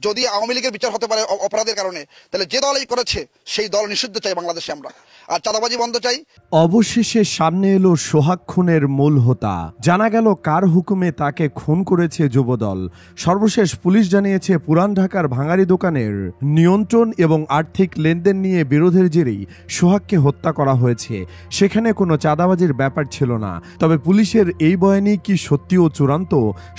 যদি আওয়ামী লীগের বিচার হতে পারে অপরাধের কারণে, তাহলে যে দলই করেছে সেই দল নিষিদ্ধ চাই বাংলাদেশে আমরা, আর চাঁদাবাজি বন্ধ চাই। অবশেষে সামনে এলো সোহাগ খুনের মূল হোতা। জানা গেল কার হুকুমে তাকে খুন করেছে যুবদল। সর্বশেষ পুলিশ জানিয়েছে পুরান ঢাকার ভাঙারি দোকানের নিয়ন্ত্রণ এবং আর্থিক লেনদেন নিয়ে বিরোধের জেরেই সোহাগকে হত্যা করা হয়েছে। সেখানে কোনো চাঁদাবাজির ব্যাপার ছিল না। তবে পুলিশের এই বয়ানই কি সত্যি ও চূড়ান্ত?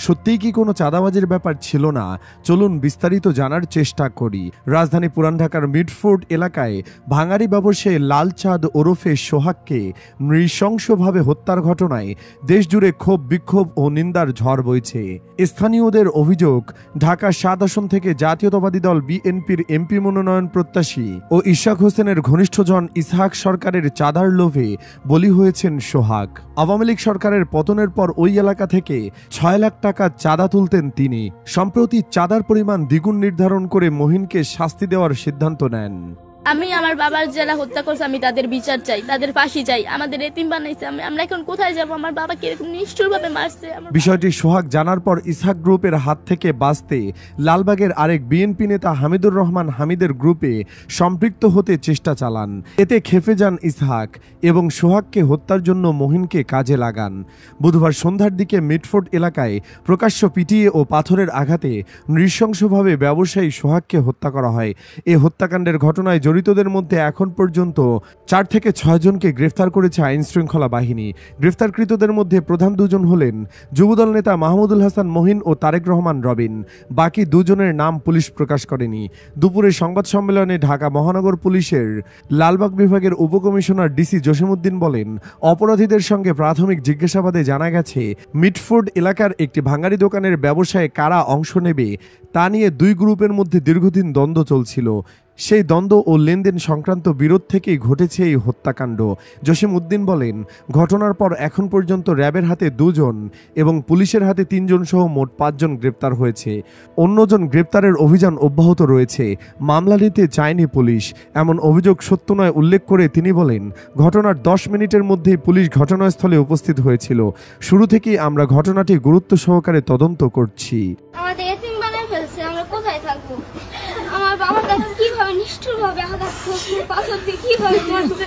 সত্যিই কি কোনো চাঁদাবাজির ব্যাপার ছিল না? চলুন বিস্তারিত জানার চেষ্টা করি। রাজধানী পুরান ঢাকার মিডফোর্ড এলাকায় ভাঙারি ব্যবসায়ী লালচাঁদ ওরফে সোহাগকে নৃশংসভাবে হত্যার ঘটনায় দেশজুড়ে ক্ষোভ বিক্ষোভ ও নিন্দার ঝড় বইছে। স্থানীয়দের অভিযোগ, ঢাকা ৭ আসন থেকে জাতীয়তাবাদী দল বিএনপির এমপি মনোনয়ন প্রত্যাশী ও ইশাক হোসেনের ঘনিষ্ঠজন ইসহাক সরকারের চাঁদার লোভে বলি হয়েছেন সোহাগ। আওয়ামী লীগ সরকারের পতনের পর ওই এলাকা থেকে ৬ লাখ টাকা চাঁদা তুলতেন তিনি। সম্প্রতি চাঁদার পরিমাণ দ্বিগুণ নির্ধারণ করে মহিনকে শাস্তি দেওয়ার সিদ্ধান্ত নেন। আমি আমার বাবার যারা হত্যা করছে আমি তাদের বিচার চাই, তাদের ফাঁসি চাই। আমাদের এতিম বানাইছে, আমরা এখন কোথায় যাব? আমার বাবাকে এরকম নিষ্ঠুরভাবে মারছে। বিষয়টি সোহাগ জানার পর ইসহাক গ্রুপের হাত থেকে বাঁচতে লালবাগের আরেক বিএনপি নেতা হামিদুর রহমান হামিদের গ্রুপে সম্পৃক্ত হতে চেষ্টা চালান। এতে খেপে যান ইসহাক এবং সোহাগকে হত্যার জন্য মহিনকে কাজে লাগান। বুধবার সন্ধ্যার দিকে মিডফোর্ড এলাকায় প্রকাশ্য পিটিয়ে ও পাথরের আঘাতে নৃশংসভাবে ব্যবসায়ী সোহাগকে হত্যা করা হয়। এ হত্যাকাণ্ডের ঘটনায় জড়িতদের মধ্যে এখন পর্যন্ত ৪ থেকে ৬ জনকে গ্রেফতার করেছে আইন শৃঙ্খলা বাহিনী। গ্রেফতারকৃতদের মধ্যে প্রধান দুজন হলেন যুবদল নেতা মাহমুদুল হাসান মহিন ও তারেক রহমান রবিন। বাকি দুজনের নাম পুলিশ প্রকাশ করেনি। দুপুরে সংবাদ সম্মেলনে ঢাকা মহানগর পুলিশের লালবাগ বিভাগের উপকমিশনার ডিসি জসিমউদ্দিন বলেন, অপরাধীদের সঙ্গে প্রাথমিক জিজ্ঞাসাবাদে জানা গেছে মিডফোর্ড এলাকার একটি ভাঙারি দোকানের ব্যবসায় কারা অংশ নেবে তা নিয়ে দুই গ্রুপের মধ্যে দীর্ঘদিন দ্বন্দ্ব চলছিল। সেই দ্বন্দ্ব ও লেনদেন সংক্রান্ত বিরোধ থেকেই ঘটেছে এই হত্যাকাণ্ড। জসিমউদ্দিন বলেন, ঘটনার পর এখন পর্যন্ত র্যাবের হাতে 2 জন এবং পুলিশের হাতে 3 জন সহ মোট 5 জন গ্রেপ্তার হয়েছে। অন্যজন গ্রেপ্তারের অভিযান অব্যাহত রয়েছে। মামলা নিতে চায়নি পুলিশ, এমন অভিযোগ সত্য নয় উল্লেখ করে তিনি বলেন, ঘটনার 10 মিনিটের মধ্যেই পুলিশ ঘটনাস্থলে উপস্থিত হয়েছিল। শুরু থেকেই আমরা ঘটনাটি গুরুত্ব সহকারে তদন্ত করছি। আমরা কোথায় থাকবো? আমার বাবার কাছে কিভাবে নিষ্ঠুরভাবে আঘাত করছে, পাথর দিয়ে কিভাবে মারছে।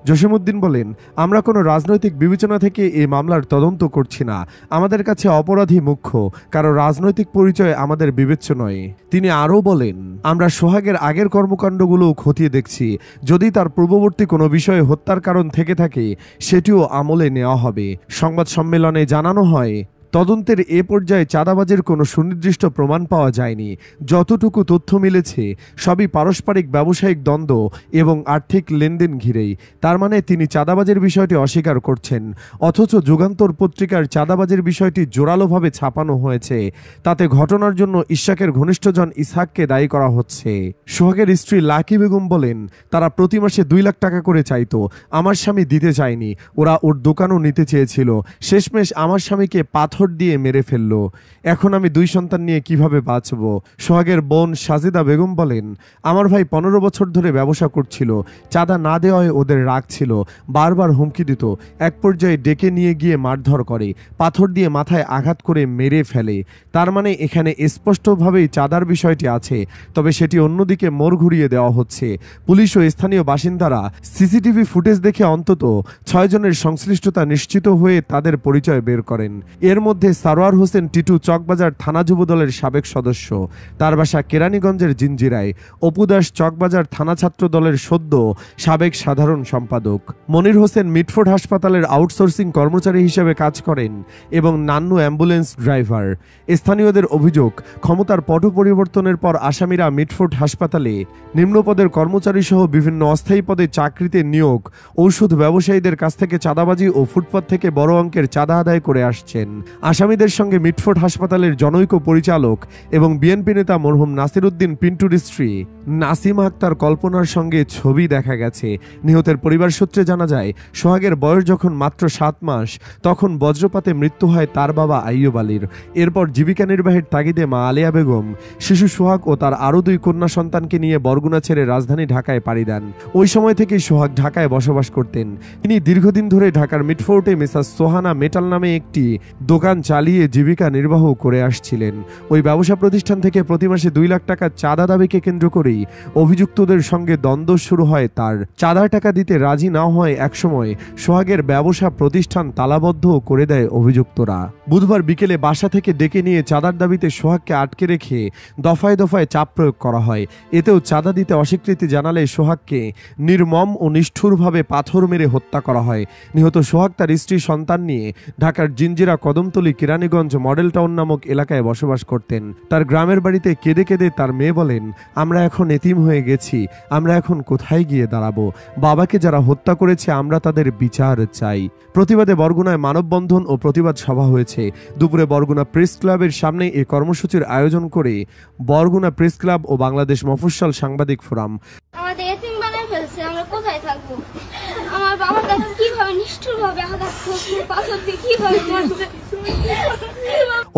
জসিমউদ্দিন বলেন, আমরা কোনো রাজনৈতিক বিবেচনা থেকে এই মামলার তদন্ত করছি না। আমাদের কাছে অপরাধী মুখ্য, কারো রাজনৈতিক পরিচয় আমাদের বিবেচ্য নয়। তিনি আরও বলেন, আমরা সোহাগের আগের কর্মকাণ্ডগুলো খতিয়ে দেখছি। যদি তার পূর্ববর্তী কোনো বিষয়ে হত্যার কারণ থেকে থাকে সেটিও আমলে নেওয়া হবে। সংবাদ সম্মেলনে জানানো হয়, তদন্তের এ পর্যায়ে চাঁদাবাজের কোনো সুনির্দিষ্ট প্রমাণ পাওয়া যায়নি। যতটুকু তথ্য মিলেছে সবই পারস্পরিক ব্যবসায়িক দ্বন্দ্ব এবং আর্থিক লেনদেন ঘিরেই। তার মানে তিনি চাঁদাবাজের বিষয়টি অস্বীকার করছেন, অথচ যুগান্তর পত্রিকার চাঁদাবাজের বিষয়টি জোরালোভাবে ছাপানো হয়েছে। তাতে ঘটনার জন্য ইশাকের ঘনিষ্ঠজন ইসহাককে দায়ী করা হচ্ছে। সোহাগের স্ত্রী লাকি বেগম বলেন, তারা প্রতি মাসে 2 লাখ টাকা করে চাইতো। আমার স্বামী দিতে চায়নি, ওরা ওর দোকানও নিতে চেয়েছিল। শেষমেশ আমার স্বামীকে পাথর দিয়ে মেরে ফেলল। এখন আমি 2 সন্তান নিয়ে কিভাবে বাঁচব? সোহাগের বোন সাজিদা বেগম বলেন, আমার ভাই 15 বছর ধরে ব্যবসা করছিল। চাঁদা না দেওয়ায় ওদের রাগ ছিল, বারবার হুমকি দিত। এক পর্যায়ে ডেকে নিয়ে গিয়ে মারধর করে, পাথর দিয়ে মাথায় আঘাত করে মেরে ফেলে। তার মানে এখানে স্পষ্টভাবেই চাঁদার বিষয়টি আছে, তবে সেটি অন্যদিকে মোড় ঘুরিয়ে দেওয়া হচ্ছে। পুলিশ ও স্থানীয় বাসিন্দারা সিসিটিভি ফুটেজ দেখে অন্তত 6 জনের সংশ্লিষ্টতা নিশ্চিত হয়ে তাদের পরিচয় বের করেন। এর মধ্যে সারোয়ার হোসেন টিটু চকবাজার থানা যুবদলের সাবেক সদস্য, তার বাসা কেরানীগঞ্জের জিঞ্জিরায়। অপু দাস চকবাজার থানা ছাত্র দলের সদ্য সাবেক সাধারণ সম্পাদক। মনির হোসেন মিডফোর্ড হাসপাতালের আউটসোর্সিং কর্মচারী হিসেবে কাজ করেন এবং নান্নু অ্যাম্বুলেন্স ড্রাইভার। স্থানীয়দের অভিযোগ, ক্ষমতার পট পরিবর্তনের পর আসামিরা মিডফোর্ড হাসপাতালে নিম্নপদের কর্মচারী সহ বিভিন্ন অস্থায়ী পদে চাকরিতে নিয়োগ, ঔষধ ব্যবসায়ীদের কাছ থেকে চাঁদাবাজি ও ফুটপাত থেকে বড় অঙ্কের চাঁদা আদায় করে আসছেন। আসামিদের সঙ্গে মিডফোর্ড হাসপাতালের জনৈক পরিচালক এবং বিএনপি নেতা মরহুম নাসির উদ্দিন পিন্টুর স্ত্রী নাসিমা আক্তার কল্পনার সঙ্গে ছবি দেখা গেছে। নিহতের পরিবার সূত্রে জানা যায়, সোহাগের বয়স যখন মাত্র 7 মাস তখন বজ্রপাতে মৃত্যু হয় তার বাবা আইয়ুব আলীর। এরপর জীবিকা নির্বাহের তাগিদে মা আলিয়া বেগম শিশু সোহাগ ও তার আরও 2 কন্যা সন্তানকে নিয়ে বরগুনা ছেড়ে রাজধানী ঢাকায় পাড়ি দেন। ওই সময় থেকেই সোহাগ ঢাকায় বসবাস করতেন। তিনি দীর্ঘদিন ধরে ঢাকার মিডফোর্টে মিসাস সোহানা মেটাল নামে একটি দোকান দোকান চালিয়ে জীবিকা নির্বাহ করে আসছিলেন। ওই ব্যবসা প্রতিষ্ঠান থেকে প্রতি মাসে 2 লাখ টাকা চাঁদা দাবিকে কেন্দ্র করেই অভিযুক্তদের সঙ্গে দ্বন্দ্ব শুরু হয় তার। চাঁদার টাকা দিতে রাজি না হয় একসময় সোহাগের ব্যবসা প্রতিষ্ঠান তালাবদ্ধ করে দেয় অভিযুক্তরা। বুধবার বিকেলে বাসা থেকে ডেকে নিয়ে চাঁদার দাবিতে সোহাগকে আটকে রেখে দফায় দফায় চাপ প্রয়োগ করা হয়। এতেও চাঁদা দিতে অস্বীকৃতি জানালে সোহাগকে নির্মম ও নিষ্ঠুরভাবে পাথর মেরে হত্যা করা হয়। নিহত সোহাগ তার স্ত্রী সন্তান নিয়ে ঢাকার জিঞ্জিরা কদমতলী কেরানীগঞ্জ মডেল টাউন নামক এলাকায় বসবাস করতেন। তার গ্রামের বাড়িতে কেঁদে কেঁদে তার মেয়ে বলেন, আমরা এখন এতিম হয়ে গেছি, আমরা এখন কোথায় গিয়ে দাঁড়াবো? বাবাকে যারা হত্যা করেছে আমরা তাদের বিচার চাই। প্রতিবাদে বরগুনায় মানববন্ধন ও প্রতিবাদ সভা হয়েছে। দুপুরে বরগুনা প্রেস ক্লাবের সামনে এই কর্মসূচির আয়োজন করে বরগুনা প্রেস ক্লাব ও বাংলাদেশ মফস্বল সাংবাদিক ফোরাম। আমাদের এতিম বানায় ফেলছে, আমরা কোথায় থাকবো? আমার বাবার কাছে কিভাবে নিষ্ঠুরভাবে আঘাত করছে, পাথর দিয়ে কিভাবে মারছে।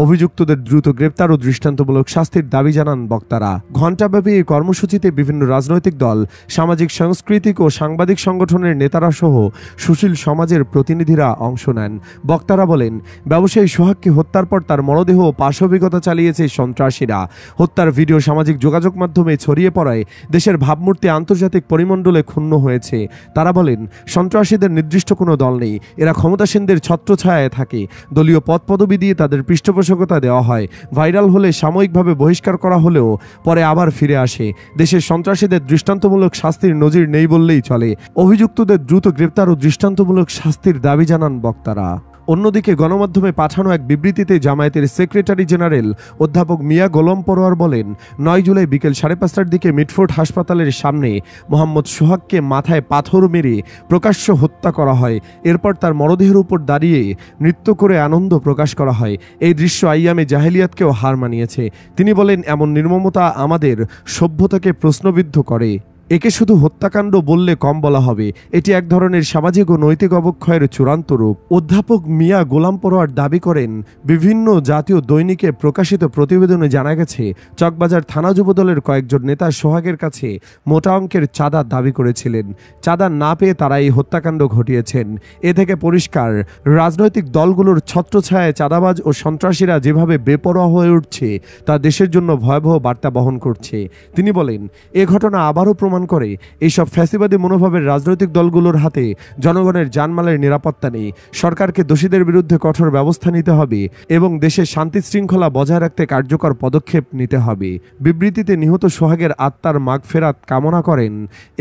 অভিযুক্তদের দ্রুত গ্রেপ্তার ও দৃষ্টান্তমূলক শাস্তির দাবি জানান বক্তারা। ঘণ্টাব্যাপী এই কর্মসূচিতে বিভিন্ন রাজনৈতিক দল, সামাজিক সাংস্কৃতিক ও সাংবাদিক সংগঠনের নেতারা সহ সুশীল সমাজের প্রতিনিধিরা অংশ নেন। বক্তারা বলেন, ব্যবসায়ী সোহাগকে হত্যার পর তার মরদেহ পাশবিকতা চালিয়েছে সন্ত্রাসীরা। হত্যার ভিডিও সামাজিক যোগাযোগ মাধ্যমে ছড়িয়ে পড়ায় দেশের ভাবমূর্তি আন্তর্জাতিক পরিমণ্ডলে ক্ষুণ্ণ হয়েছে। তারা বলেন, সন্ত্রাসীদের নির্দিষ্ট কোনো দল নেই, এরা ক্ষমতাসীনদের ছত্রছায়ায় থাকে। দলীয় পদ পদবি দিয়ে তাদের পৃষ্ঠপোষকতা দেওয়া হয়। ভাইরাল হলে সাময়িকভাবে বহিষ্কার করা হলেও পরে আবার ফিরে আসে। দেশের সন্ত্রাসীদের দৃষ্টান্তমূলক শাস্তির নজির নেই বললেই চলে। অভিযুক্তদের দ্রুত গ্রেপ্তার ও দৃষ্টান্তমূলক শাস্তির দাবি জানান বক্তারা। অন্যদিকে গণমাধ্যমে পাঠানো এক বিবৃতিতে জামায়াতের সেক্রেটারি জেনারেল অধ্যাপক মিয়া গোলাম পরোয়ার বলেন, 9 জুলাই বিকেল 5:30টার দিকে মিটফোর্ড হাসপাতালের সামনে মোহাম্মদ সোহাগকে মাথায় পাথর মেরে প্রকাশ্য হত্যা করা হয়। এরপর তার মরদেহের উপর দাঁড়িয়ে নৃত্য করে আনন্দ প্রকাশ করা হয়। এই দৃশ্য আইয়ামে জাহেলিয়াতকেও হার মানিয়েছে। তিনি বলেন, এমন নির্মমতা আমাদের সভ্যতাকে প্রশ্নবিদ্ধ করে। একে শুধু হত্যাকাণ্ড বললে কম বলা হবে, এটি এক ধরনের সামাজিক ও নৈতিক অবক্ষয়ের চূড়ান্ত রূপ। অধ্যাপক মিয়া গোলাম পরোয়ার দাবি করেন, বিভিন্ন জাতীয় দৈনিকে প্রকাশিত প্রতিবেদনে জানা গেছে চকবাজার থানা যুবদলের কয়েকজন নেতা সোহাগের কাছে মোটা অঙ্কের চাঁদা দাবি করেছিলেন। চাঁদা না পেয়ে তারা এই হত্যাকাণ্ড ঘটিয়েছেন। এ থেকে পরিষ্কার, রাজনৈতিক দলগুলোর ছত্রছায়ায় চাঁদাবাজ ও সন্ত্রাসীরা যেভাবে বেপরোয়া হয়ে উঠছে তা দেশের জন্য ভয়াবহ বার্তা বহন করছে। তিনি বলেন, এ ঘটনা আবারও প্রমাণ করে এইসব ফ্যাসিবাদী মনোভাবের রাজনৈতিক দলগুলোর হাতে জনগণের জানমালের নিরাপত্তা নেই। সরকারকে দোষীদের বিরুদ্ধে কঠোর ব্যবস্থা নিতে হবে এবং দেশের শান্তি শৃঙ্খলা বজায় রাখতে কার্যকর পদক্ষেপ নিতে হবে। বিবৃতিতে নিহত সোহাগের আত্মার মাগফেরাত কামনা করেন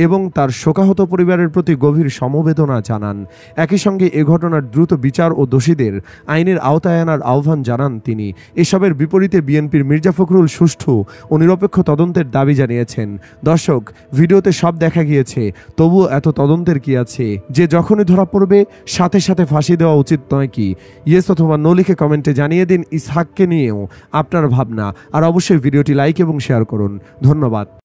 এবং তার শোকাহত পরিবারের প্রতি গভীর সমবেদনা জানান। একই সঙ্গে এ ঘটনার দ্রুত বিচার ও দোষীদের আইনের আওতায় আনার আহ্বান জানান তিনি। এসবের বিপরীতে বিএনপির মির্জা ফখরুল সুষ্ঠু ও নিরপেক্ষ তদন্তের দাবি জানিয়েছেন। দর্শক, ভিডিওতে সব দেখা গিয়েছে, তবুও এত তদন্তের কি আছে যে যখনই ধরা পড়বে সাথে সাথে ফাঁসি দেওয়া উচিত নয় কি? ইয়েস অথবা নো লিখে কমেন্টে জানিয়ে দিন ইসহাককে নিয়েও আপনার ভাবনা। আর অবশ্যই ভিডিওটি লাইক এবং শেয়ার করুন। ধন্যবাদ।